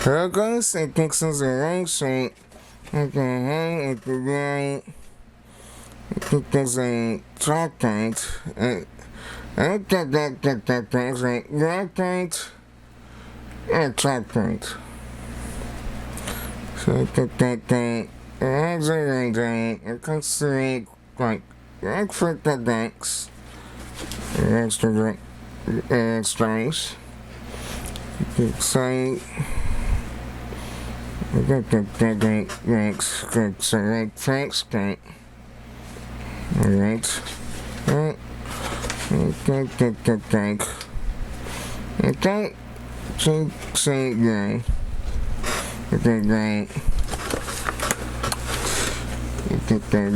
Here goes and pixels arrangement. Okay, at the right. There's a drop point. And that there's a drop point and drop point. So that as a range, it comes to like for the decks. That's the extras. So the next good select text that. Alright. Okay. Say yeah. Okay,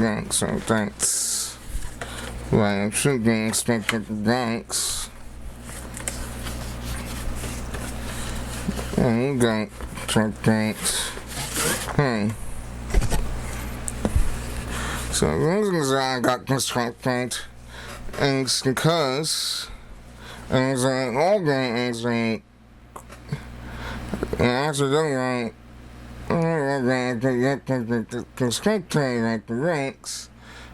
that. So that's why I should be expected the next. And got that. Hey. So the reason I got distracted is because as an older as a accidentally the spectator like the Rex,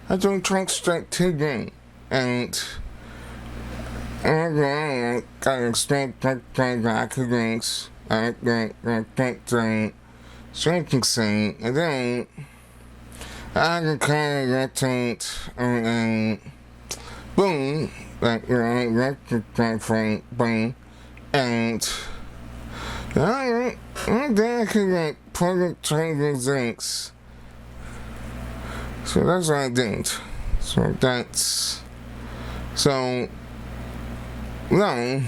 I don't track straight today and I got expect that I could race that striking say and then I can kind of rotate and boom, like that frame, boom, and then I can like plug it, trade these links. So that's what I did. So that's no.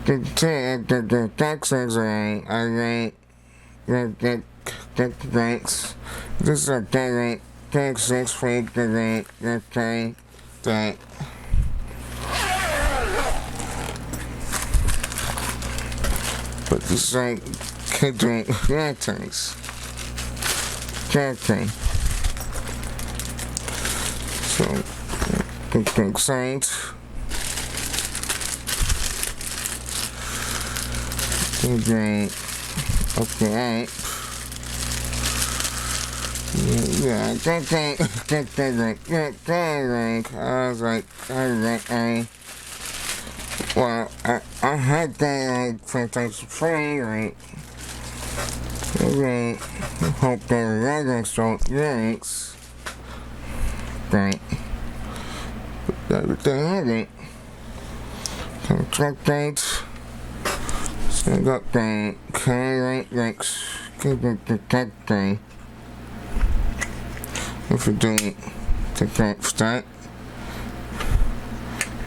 The taxes I get thanks. This is a day take 6 week the day that but this is like kidding things. Okay. So the saints. Okay. Yeah, I was like, well, I had that sometimes free, like, okay, I hope that the other don't links, right, but they had it, contract dates, so I got the carry links, give it the tech thing. If we do the text that,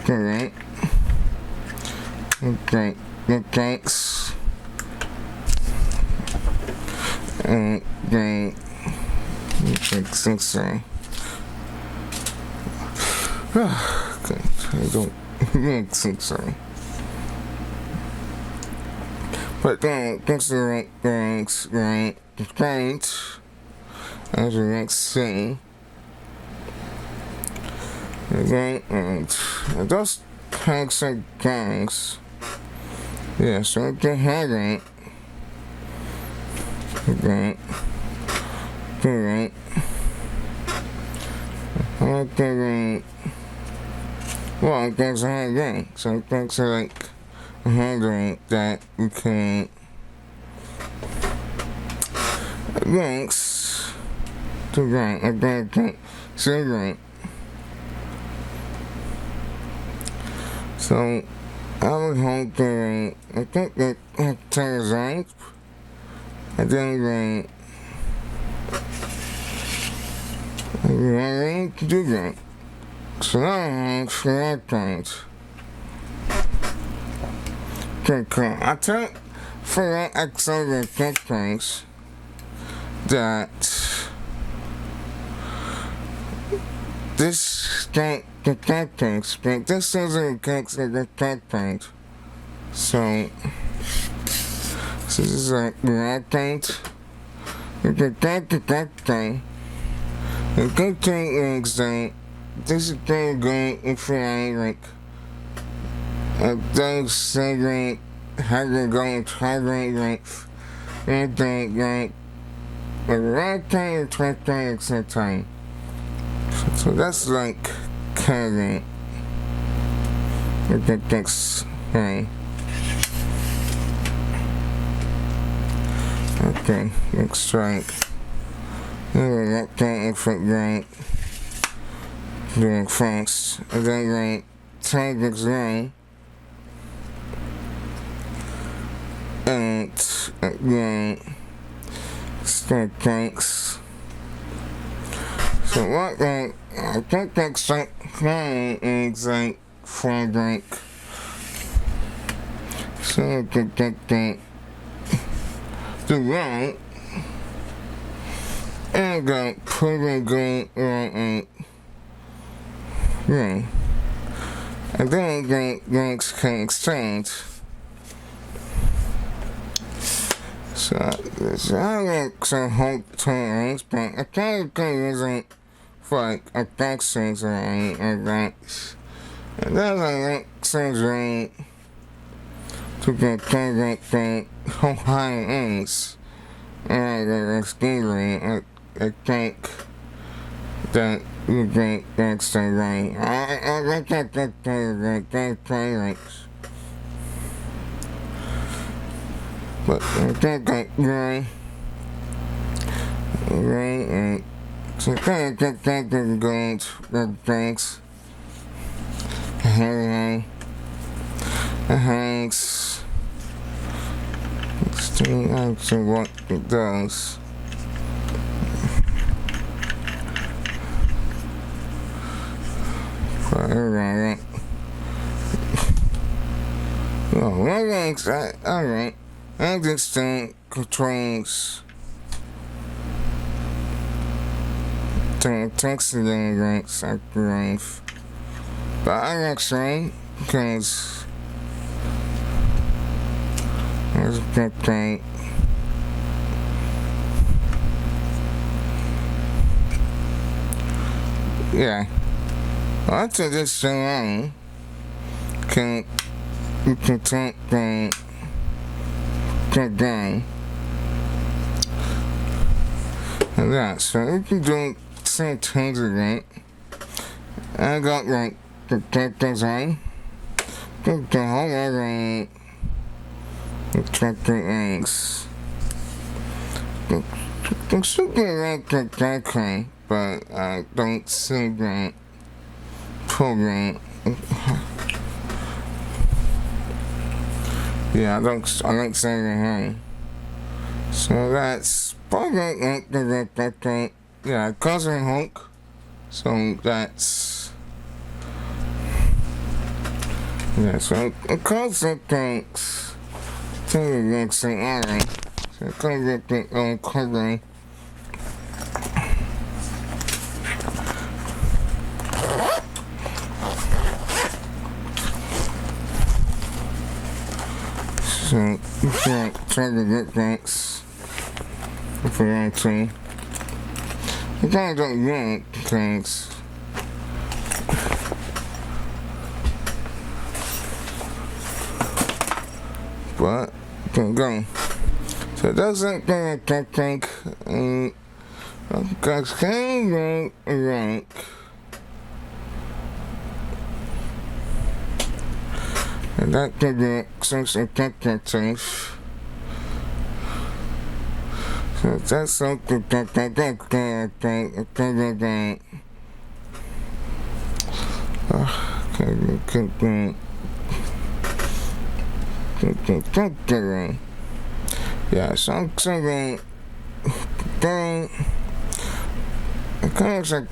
correct. Okay, the text and the say. Okay, I don't make sorry. But then that's the right things, right? The things. As the next thing, okay, and those tags are gangs. Yeah, so they had it. Okay, alright. Okay, well, there's a handling, so that's like a handling that you can links. Right, okay, so right. So I would hope that I think that turns right. I think that I really to do that. So I have for that point. Okay, cool. I took for that accelerated tech things that this the tactics, but this doesn't catch the tactics. So this is like the tactics. The tactics. The good thing is that this is very good if I like those say like how they're going to try like and then like right time, 20 time. So that's like kind of that's okay, next strike. That thing for right doing fast, and then right time gets long, and start thanks. So what like I think that's like is like for like so that the right and got pretty good yeah. And then the links can exchange. So I like some hope turns, but I can't use it for like a back surgery or that. And then I like surgery to get the whole high is. And it's scary. I think that you think that's the right. I like that pirates. But I think that right, and so I think that is going to thanks. Hanks. Let's see actually what it does. Alright. Oh, well, thanks. Alright. I just controls the text links I believe. But I actually, because there's a good thing. Yeah. After this so long, you can take the down. And that, so you can do some things with it. I got like the design, the whole other check the eggs. It should be like that kind, but I don't see that program. Yeah, I don't say anything. So that's probably like that. Yeah, cousin Hulk. So that's yeah. So it calls it thanks to the next thing. Alright. So it comes with the old cover. So you can try to get thanks if you want to. You kind of don't want things. But you can go. So it doesn't go like that thing. Guys can go rank. And that could be since I can't get safe. So that's something that yeah, something thing I kind of like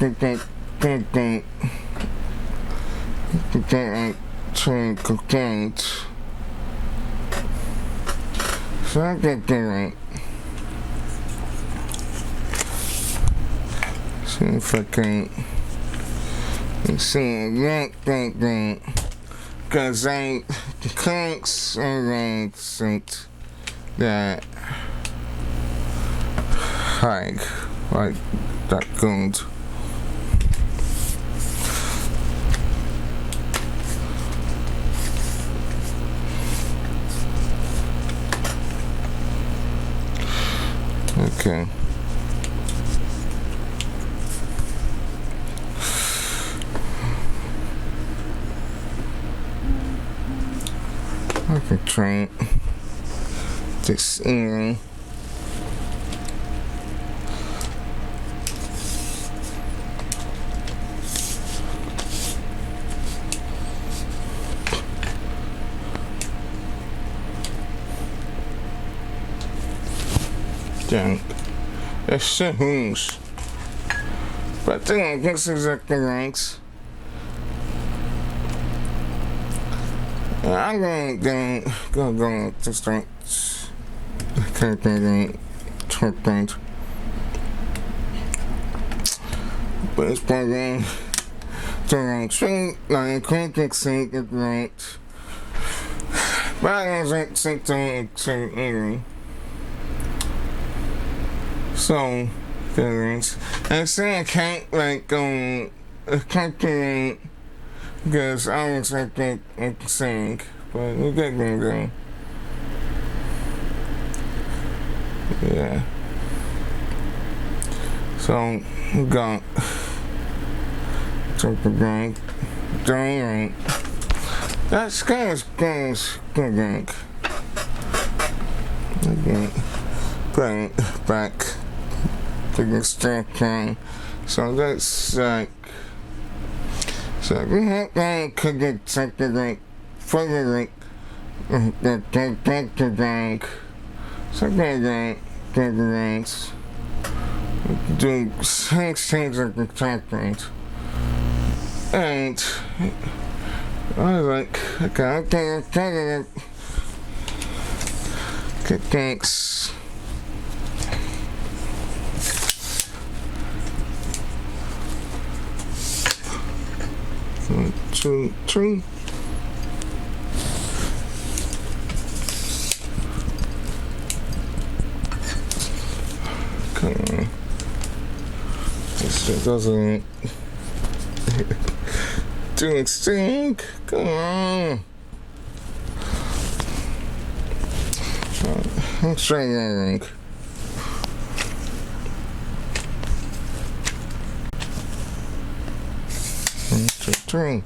that train complaint. So I get that. See if I can see that because I can't think that like that good. Okay. I can try this in. Junk. It's shoes. But I think this is exactly right. I'm going to start calculating point. But it's probably the wrong string, like complexion it right. But I wasn't something to so feelings. I say I can't like calculate because I was like saying, but we get going. Yeah. So we got talk about doing that's goes going bring back to the start line. So that's like so we have to get something like further like the bank something like the do things like the top point. And I was like, okay, thanks. 1, 2, 3. Come on. This shit doesn't do stink. Come on. Let's try that. 1, 2, 3.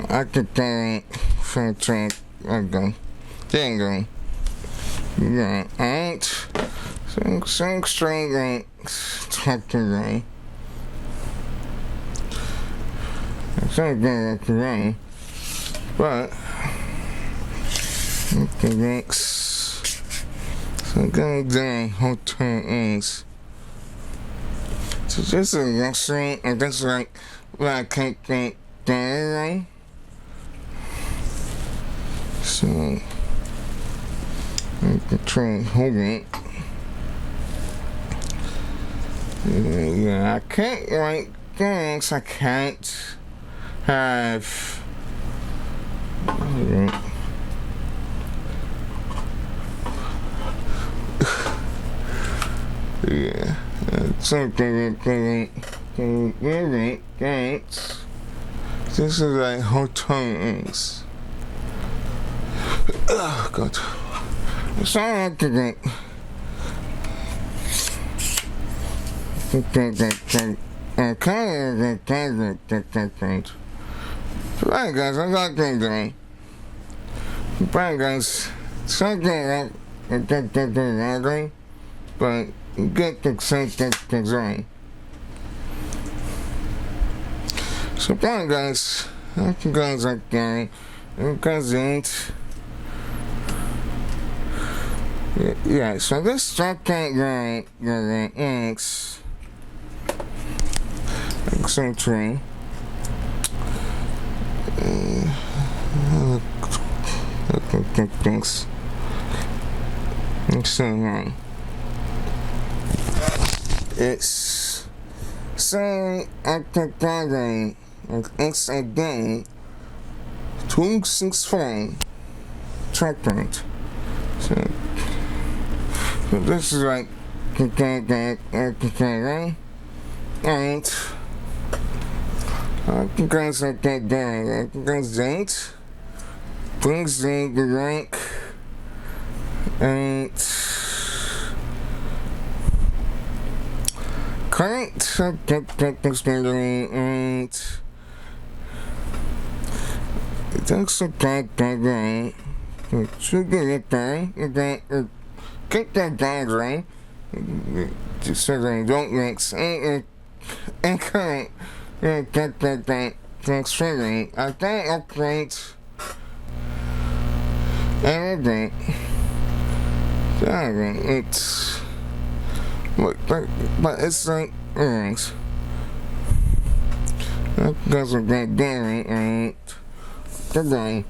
I could go for track. I go. There you go. Yeah, alright. So straight right. Talk to right. It's not going to right. But okay, next. So going down whole turns. So this is a restaurant, and this is like where I can't get down. So I can try and hold it. Yeah, I can't write things. I can't have. Yeah, something thanks. This is like hotels. Oh God. It's all right to get. Right guys, I got things doing. Right guys, something like that, but get the same things on. So fine guys, I can go like that. Because it. Yeah, so this start can't go X. X3. Thanks. So wrong. It's saying after Friday, X again, 264 track point. So this is like and guys like that down. Guys date brings the rank and current spending and thanks to background should be bang kick that down just so they don't mix and current get that spending I don't upgrade everything. It's but it's like earrings. That doesn't get doing and goodbye.